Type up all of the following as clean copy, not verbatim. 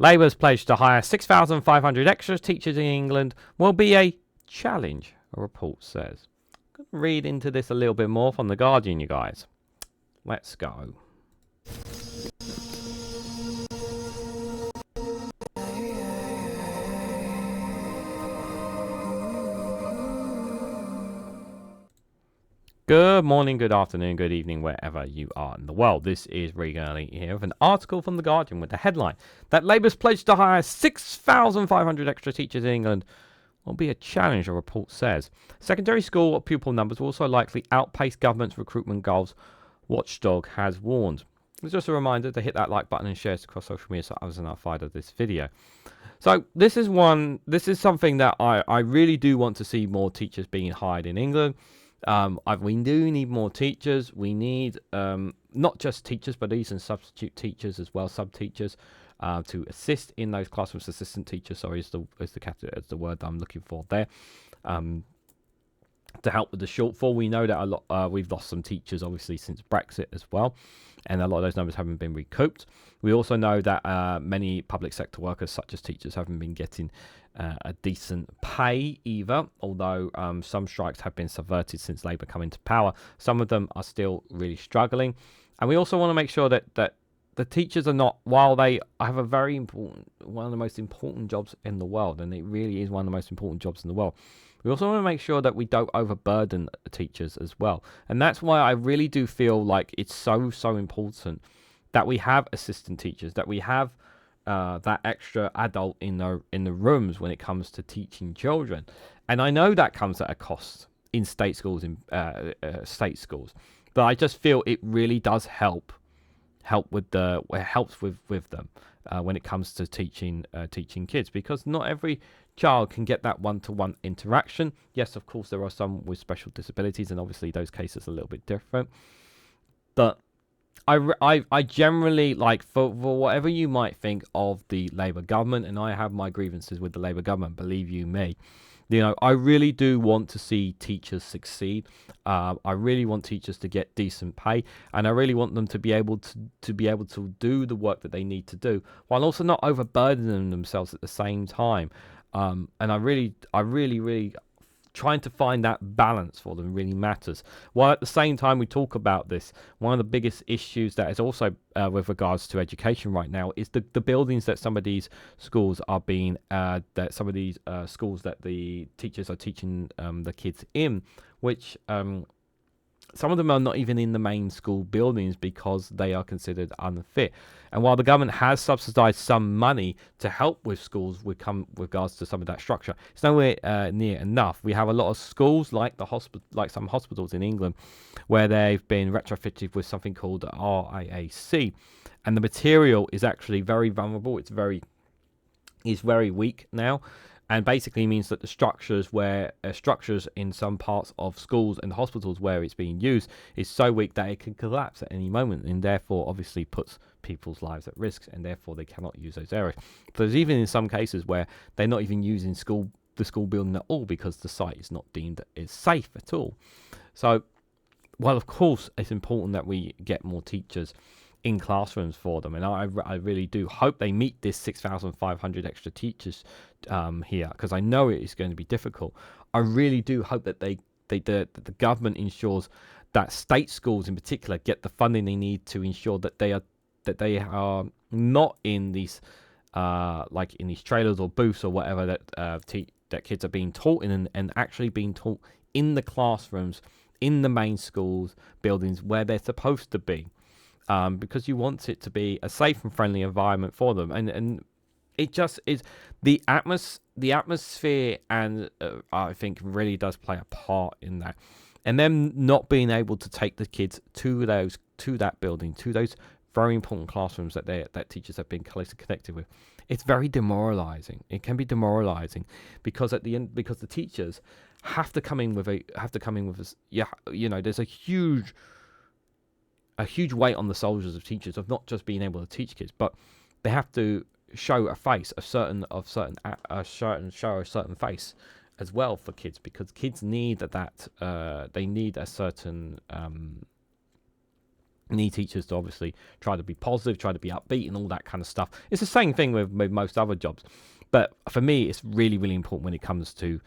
Labour's pledge to hire 6,500 extra teachers in England will be a challenge, a report says. I'm going to read into this a little bit more from The Guardian, you guys. Let's go. Good morning, good afternoon, good evening, wherever you are in the world. This is Reganelite here with an article from The Guardian with the headline that Labour's pledge to hire 6,500 extra teachers in England will be a challenge, a report says. Secondary school pupil numbers will also likely outpace government's recruitment goals, Watchdog has warned. It's just a reminder to hit that like button and share it across social media so others are notified of this video. So this is something that I really do want to see more teachers being hired in England. We do need more teachers. We need not just teachers, but even substitute teachers as well, sub-teachers, to assist in those classrooms. Assistant teachers, sorry, is the word I'm looking for there. To help with the shortfall, we know that we've lost some teachers, obviously, since Brexit as well, and a lot of those numbers haven't been recouped. We also know that many public sector workers, such as teachers, haven't been getting a decent pay either, although some strikes have been subverted since Labour come into power. Some of them are still really struggling, and we also want to make sure that the teachers are not, while they have a very important, one of the most important jobs in the world, and it really is one of the most important jobs in the world, we also want to make sure that we don't overburden the teachers as well. And that's why I really do feel like it's so important that we have assistant teachers, that we have that extra adult in the rooms when it comes to teaching children. And I know that comes at a cost in state schools, but I just feel it really does help with them when it comes to teaching kids, because not every child can get that one-to-one interaction. Yes, of course, there are some with special disabilities, and obviously those cases are a little bit different. But I generally, like, for whatever you might think of the Labour government, and I have my grievances with the Labour government, believe you me, I really do want to see teachers succeed. I really want teachers to get decent pay, and I really want them to be able to do the work that they need to do, while also not overburdening themselves at the same time. And I really trying to find that balance for them really matters. While at the same time we talk about this, one of the biggest issues that is also with regards to education right now is the buildings that some of these schools are being, schools that the teachers are teaching the kids in, which some of them are not even in the main school buildings because they are considered unfit. And while the government has subsidised some money to help with schools with regards to some of that structure, it's nowhere near enough. We have a lot of schools, like some hospitals in England, where they've been retrofitted with something called RIAC, and the material is actually very vulnerable. It's very weak now. And basically means that the structures in some parts of schools and hospitals where it's being used is so weak that it can collapse at any moment, and therefore obviously puts people's lives at risk, and therefore they cannot use those areas. So there's even in some cases where they're not even using the school building at all because the site is not deemed as safe at all. So, well, of course, it's important that we get more teachers in classrooms for them, and I really do hope they meet this 6,500 extra teachers here, because I know it is going to be difficult. I really do hope that the government ensures that state schools in particular get the funding they need to ensure that they are not in these like in these trailers or booths or whatever that kids are being taught in, and actually being taught in the classrooms in the main schools buildings where they're supposed to be. Because you want it to be a safe and friendly environment for them, and it just is the atmosphere, and I think really does play a part in that. And them not being able to take the kids to that building, to those very important classrooms that teachers have been closely connected with, it's very demoralizing. It can be demoralizing because at the end, because the teachers have to come in with there's a huge weight on the shoulders of teachers of not just being able to teach kids, but they have to show a face, show a certain face as well for kids, because kids need that. They need a certain You need teachers to obviously try to be positive, try to be upbeat, and all that kind of stuff. It's the same thing with most other jobs, but for me, it's really, really important when it comes to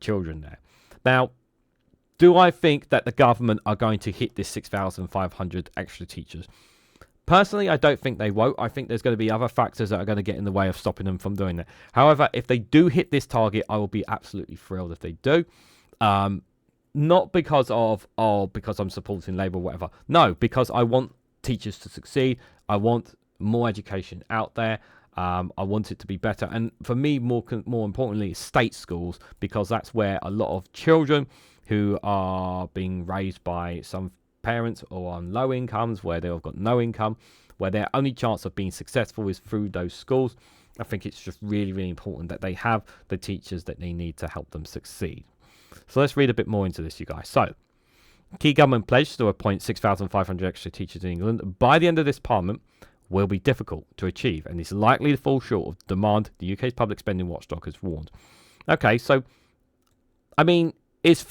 children there. Now, do I think that the government are going to hit this 6,500 extra teachers? Personally, I don't think they won't. I think there's going to be other factors that are going to get in the way of stopping them from doing that. However, if they do hit this target, I will be absolutely thrilled if they do. Not because of, because I'm supporting Labour or whatever. No, because I want teachers to succeed. I want more education out there. I want it to be better. And for me, more importantly, state schools, because that's where a lot of children who are being raised by some parents or on low incomes, where they've got no income, where their only chance of being successful is through those schools. I think it's just really, really important that they have the teachers that they need to help them succeed. So let's read a bit more into this, you guys. So, key government pledge to appoint 6,500 extra teachers in England by the end of this parliament will be difficult to achieve and is likely to fall short of demand, the UK's public spending watchdog has warned. Okay, so, I mean, is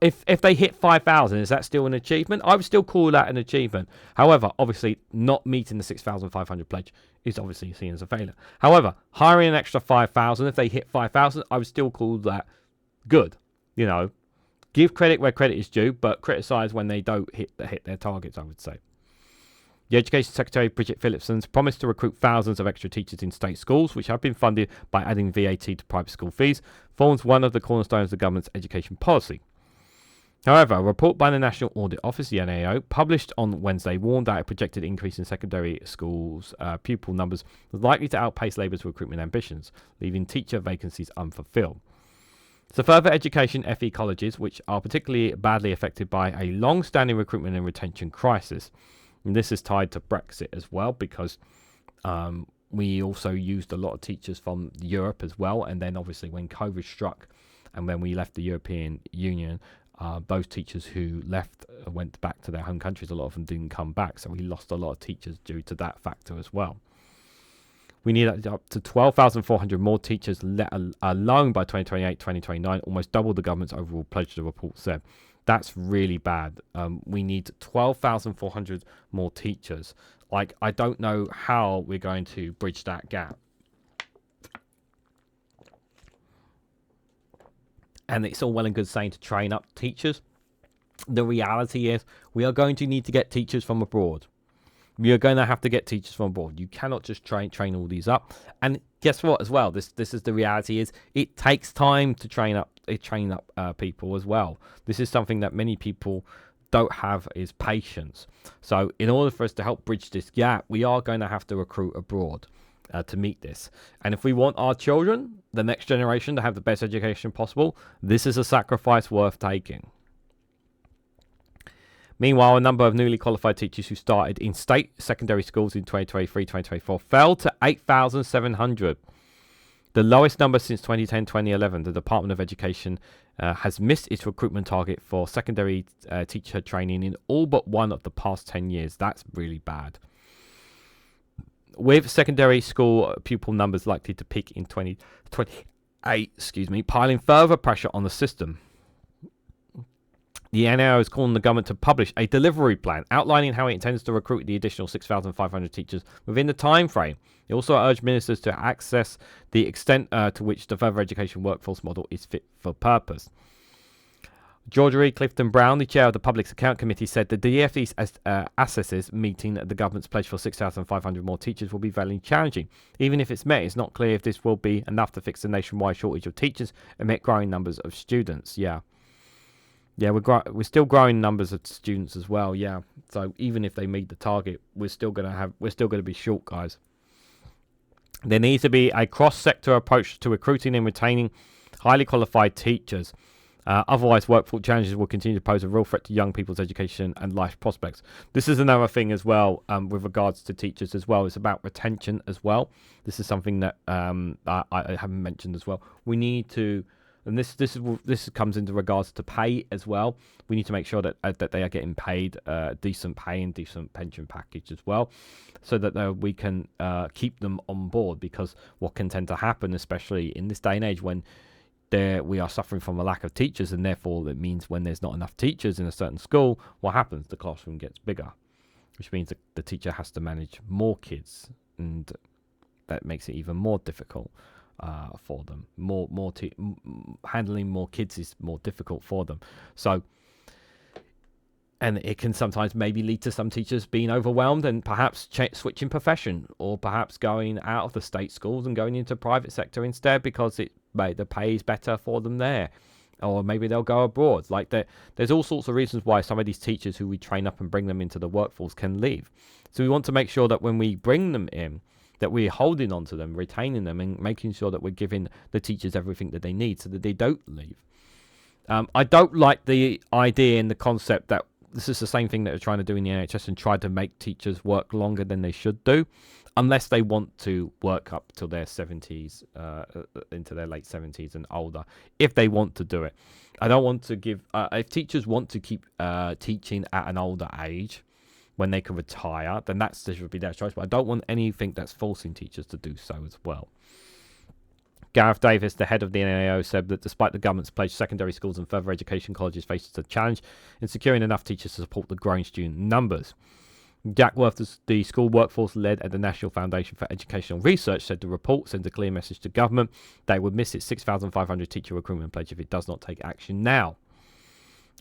if they hit 5,000, is that still an achievement? I would still call that an achievement. However, obviously, not meeting the 6,500 pledge is obviously seen as a failure. However, hiring an extra 5,000, if they hit 5,000, I would still call that good. You know, give credit where credit is due, but criticise when they don't hit their targets, I would say. The Education Secretary, Bridget Phillipson, promised to recruit thousands of extra teachers in state schools, which have been funded by adding VAT to private school fees, forms one of the cornerstones of the government's education policy. However, a report by the National Audit Office, the NAO, published on Wednesday, warned that a projected increase in secondary schools' pupil numbers was likely to outpace Labour's recruitment ambitions, leaving teacher vacancies unfulfilled. So further education FE colleges, which are particularly badly affected by a long-standing recruitment and retention crisis. And this is tied to Brexit as well, because we also used a lot of teachers from Europe as well. And then obviously when COVID struck and when we left the European Union, those teachers who left went back to their home countries. A lot of them didn't come back. So we lost a lot of teachers due to that factor as well. We need up to 12,400 more teachers let alone by 2028-2029, almost double the government's overall pledge, the report said. That's really bad. We need 12,400 more teachers. Like, I don't know how we're going to bridge that gap. And it's all well and good saying to train up teachers. The reality is we are going to need to get teachers from abroad. You're going to have to get teachers from abroad. You cannot just train all these up. And guess what as well? This is the reality is it takes time to train up people as well. This is something that many people don't have is patience. So in order for us to help bridge this gap, we are going to have to recruit abroad to meet this. And if we want our children, the next generation, to have the best education possible, this is a sacrifice worth taking. Meanwhile, a number of newly qualified teachers who started in state secondary schools in 2023-2024 fell to 8,700. The lowest number since 2010-2011. The Department of Education has missed its recruitment target for secondary teacher training in all but one of the past 10 years. That's really bad. With secondary school pupil numbers likely to peak in 2028, piling further pressure on the system. The NAO is calling the government to publish a delivery plan outlining how it intends to recruit the additional 6,500 teachers within the time frame. It also urged ministers to access the extent to which the further education workforce model is fit for purpose. Georgia Clifton Brown, the chair of the Public Account Committee, said the DfE assesses meeting the government's pledge for 6,500 more teachers will be very challenging. Even if it's met, it's not clear if this will be enough to fix the nationwide shortage of teachers amid growing numbers of students. Yeah, we're still growing numbers of students as well. Yeah, so even if they meet the target, we're still gonna be short, guys. There needs to be a cross-sector approach to recruiting and retaining highly qualified teachers. Otherwise, workforce challenges will continue to pose a real threat to young people's education and life prospects. This is another thing as well with regards to teachers as well. It's about retention as well. This is something that I haven't mentioned as well. We need to, and this comes into regards to pay as well. We need to make sure that they are getting paid decent pay and decent pension package as well, so that we can keep them on board. Because what can tend to happen, especially in this day and age when we are suffering from a lack of teachers, and therefore it means when there's not enough teachers in a certain school, what happens? The classroom gets bigger, which means that the teacher has to manage more kids, and that makes it even more difficult for them. Handling more kids is more difficult for them. So, and it can sometimes maybe lead to some teachers being overwhelmed and perhaps switching profession, or perhaps going out of the state schools and going into private sector instead because the pay is better for them there. Or maybe they'll go abroad. There's all sorts of reasons why some of these teachers who we train up and bring them into the workforce can leave. So we want to make sure that when we bring them in, that we're holding on to them, retaining them, and making sure that we're giving the teachers everything that they need so that they don't leave. I don't like the idea and the concept that this is the same thing that they're trying to do in the NHS and try to make teachers work longer than they should do, unless they want to work up till their 70s, into their late 70s and older, if they want to do it. I don't want to give, if teachers want to keep teaching at an older age when they can retire, then this should be their choice. But I don't want anything that's forcing teachers to do so as well. Gareth Davis, the head of the NAO, said that despite the government's pledge, secondary schools and further education colleges face a challenge in securing enough teachers to support the growing student numbers. Jack Worth, the school workforce led at the National Foundation for Educational Research, said the report sends a clear message to government that it would miss its 6,500 teacher recruitment pledge if it does not take action now.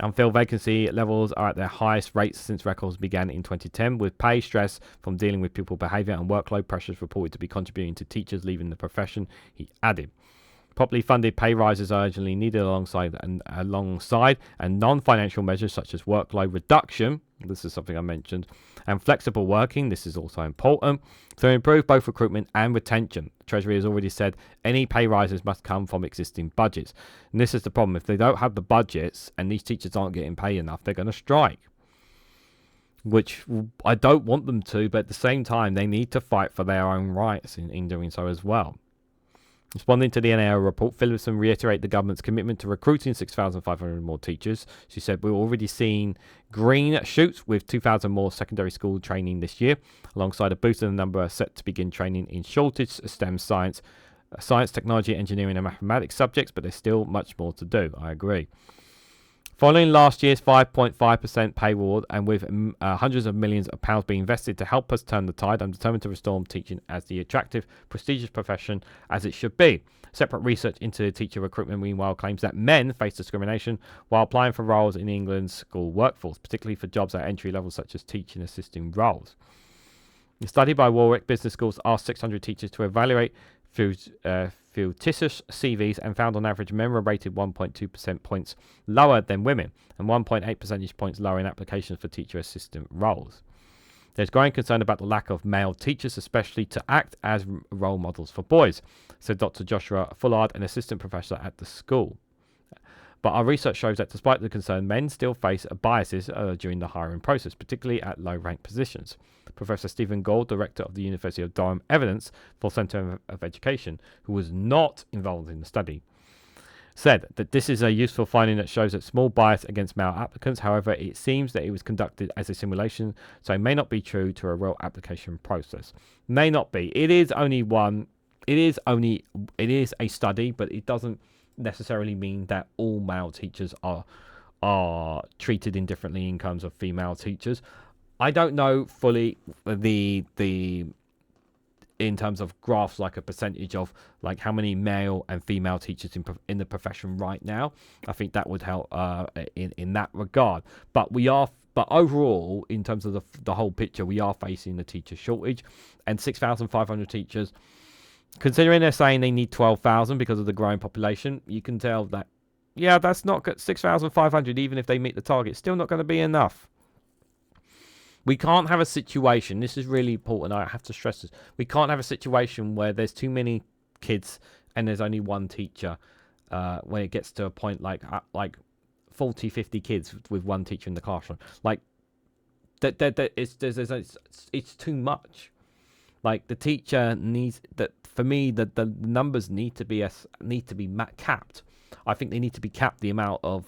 Unfilled vacancy levels are at their highest rates since records began in 2010, with pay stress from dealing with pupil behaviour and workload pressures reported to be contributing to teachers leaving the profession, he added. Properly funded pay rises are urgently needed alongside and non-financial measures such as workload reduction, this is something I mentioned, and flexible working, this is also important, to improve both recruitment and retention. The Treasury has already said any pay rises must come from existing budgets. And this is the problem. If they don't have the budgets and these teachers aren't getting paid enough, they're going to strike. Which I don't want them to, but at the same time, they need to fight for their own rights in doing so as well. Responding to the NAO report, Phillipson reiterated the government's commitment to recruiting 6,500 more teachers. She said, we're already seeing green shoots with 2,000 more secondary school training this year, alongside a boost in the number set to begin training in shortage STEM science, technology, engineering and mathematics subjects, but there's still much more to do. I agree. Following last year's 5.5% pay award and with hundreds of millions of pounds being invested to help us turn the tide, I'm determined to restore teaching as the attractive, prestigious profession as it should be. Separate research into teacher recruitment, meanwhile, claims that men face discrimination while applying for roles in England's school workforce, particularly for jobs at entry levels such as teaching assisting roles. A study by Warwick Business Schools asked 600 teachers to evaluate fictitious CVs and found on average men were rated 1.2% points lower than women and 1.8 percentage points lower in applications for teacher assistant roles. There's growing concern about the lack of male teachers, especially to act as role models for boys, said Dr. Joshua Fullard, an assistant professor at the school. But our research shows that despite the concern, men still face biases during the hiring process, particularly at low-ranked positions. Professor Stephen Gould, director of the University of Durham Evidence for Centre of Education, who was not involved in the study, said that this is a useful finding that shows a small bias against male applicants. However, it seems that it was conducted as a simulation, so it may not be true to a real application process. May not be. It is a study, but it doesn't necessarily mean that all male teachers are treated indifferently in terms of female teachers. I don't know fully the in terms of graphs, like a percentage of like how many male and female teachers in the profession right now. I think that would help in that regard. But overall, in terms of the whole picture, we are facing a teacher shortage, and 6,500 teachers. Considering they're saying they need 12,000 because of the growing population, you can tell that, yeah, that's not 6,500, even if they meet the target, still not going to be enough. We can't have a situation, this is really important, I have to stress this, we can't have a situation where there's too many kids and there's only one teacher, when it gets to a point like 40, 50 kids with one teacher in the classroom. Like, it's too much. Like, the teacher needs that. For me, the numbers need to be capped. I think they need to be capped, the amount of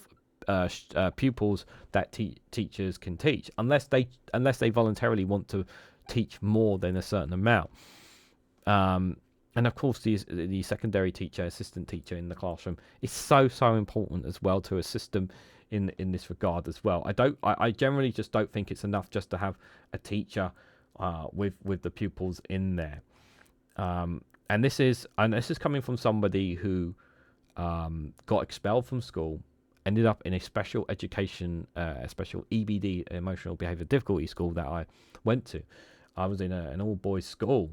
pupils that teachers can teach, unless they voluntarily want to teach more than a certain amount. And of course, the secondary teacher, assistant teacher in the classroom is so important as well to assist them in this regard as well. I generally just don't think it's enough just to have a teacher with the pupils in there. And this is coming from somebody who got expelled from school, ended up in a special education, a special EBD, emotional behaviour difficulty school that I went to. I was in an all boys school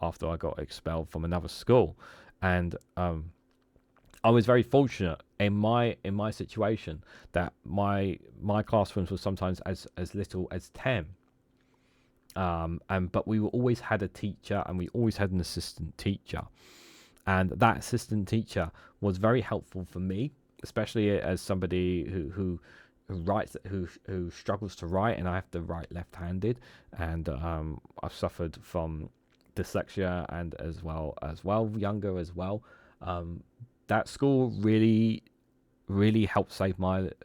after I got expelled from another school, and I was very fortunate in my situation that my classrooms were sometimes as little as 10. But we always had a teacher, and we always had an assistant teacher, and that assistant teacher was very helpful for me, especially as somebody who writes, who struggles to write, and I have to write left-handed, and I've suffered from dyslexia and as well younger as well. That school really helped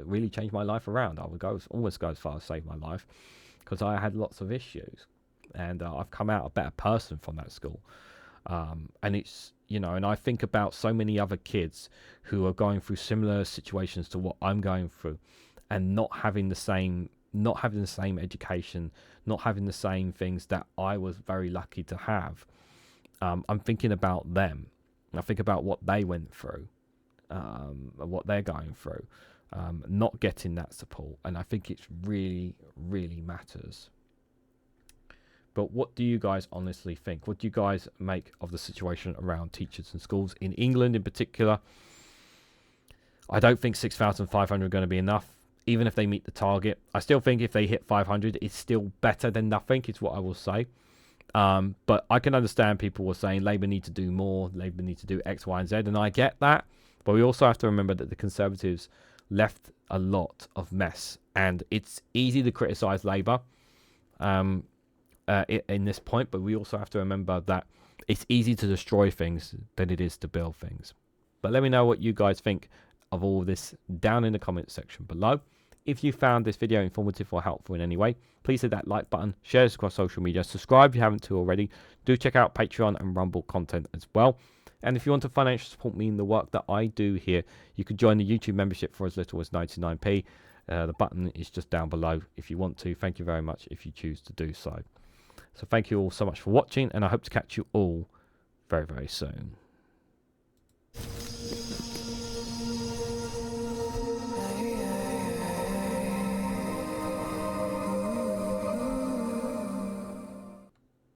really change my life around. I would almost go as far as save my life, because I had lots of issues, and I've come out a better person from that school. And it's, and I think about so many other kids who are going through similar situations to what I'm going through, and not having the same education, not having the same things that I was very lucky to have. I'm thinking about them. I think about what they went through, what they're going through, not getting that support, and I think it's really matters. But what do you guys honestly think? What do you guys make of the situation around teachers and schools in England in particular? I don't think 6,500 are going to be enough, even if they meet the target. I still think if they hit 500, it's still better than nothing, is what I will say. But I can understand people were saying Labour need to do more, Labour need to do X, Y, and Z, and I get that. But we also have to remember that the Conservatives left a lot of mess, and it's easy to criticise Labour in this point, but we also have to remember that it's easy to destroy things than it is to build things. But let me know what you guys think of all this down in the comments section below. If you found this video informative or helpful in any way, please hit that like button, share this across social media, subscribe if you haven't already. Do check out Patreon and Rumble content as well. And if you want to financially support me in the work that I do here, you could join the YouTube membership for as little as 99p. The button is just down below if you want to. Thank you very much if you choose to do so. So thank you all so much for watching, and I hope to catch you all very soon.